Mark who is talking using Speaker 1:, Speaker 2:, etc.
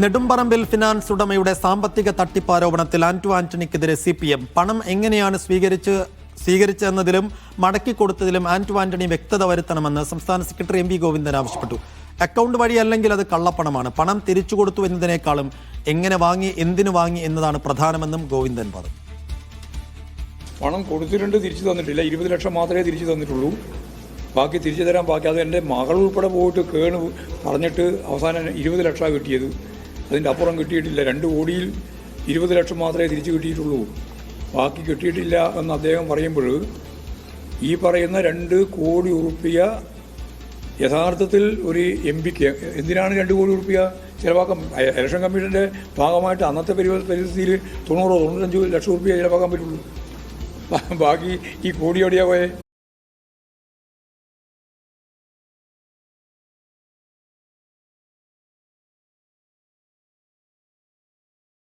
Speaker 1: Nedumparambil finance ഉടമയുടെ സാമ്പത്തിക തട്ടിപ്പാരോപണത്തിൽ ആന്റണിക്കെതിരെ CPM പണം എങ്ങനെയാണ് സ്വീകരിച്ചതെന്നതിലും മടക്കിക്കൊടുത്തതിലും ആന്റണി വ്യക്തത വരുത്തണമെന്ന് സംസ്ഥാന സെക്രട്ടറി MP ഗോവിന്ദൻ ആവശ്യപ്പെട്ടു. അക്കൗണ്ട് വഴി അല്ലെങ്കിൽ അത് കള്ളപ്പണമാണ്. പണം തിരിച്ചു കൊടുത്തു എന്നതിനേക്കാളും എങ്ങനെ വാങ്ങി, എന്തിനു വാങ്ങി എന്നതാണ് പ്രധാനമെന്നും ഗോവിന്ദൻ പറഞ്ഞു.
Speaker 2: പണം കൊടുത്തിട്ടുണ്ട്, തിരിച്ചു തന്നിട്ടില്ല. 20 ലക്ഷം മാത്രമേ തിരിച്ചു തന്നിട്ടുള്ളൂ. ബാക്കി തിരിച്ചു തരാൻ ബാക്കി അത് എൻ്റെ മകൾ ഉൾപ്പെടെ പോയിട്ട് കേണ് പറഞ്ഞിട്ട് അവസാനം 20 ലക്ഷമാണ് കിട്ടിയത്. അതിൻ്റെ അപ്പുറം കിട്ടിയിട്ടില്ല. 2 കോടിയിൽ 20 ലക്ഷം മാത്രമേ തിരിച്ചു കിട്ടിയിട്ടുള്ളൂ. ബാക്കി കിട്ടിയിട്ടില്ല എന്ന് അദ്ദേഹം പറയുമ്പോൾ ഈ പറയുന്ന 2 കോടി ഉറുപ്പിക യഥാർത്ഥത്തിൽ ഒരു MPക്ക് എന്തിനാണ് 2 കോടി ഉറുപ്പിക ചിലവാക്കാൻ? ഇലക്ഷൻ കമ്മീഷൻ്റെ ഭാഗമായിട്ട് അന്നത്തെ പരിസ്ഥിതിയിൽ 90-95 ലക്ഷം ഉറുപ്പിക ചിലവാക്കാൻ പറ്റുള്ളൂ. ബാക്കി ഈ കോടി എവിടെയാണ് പോയത്?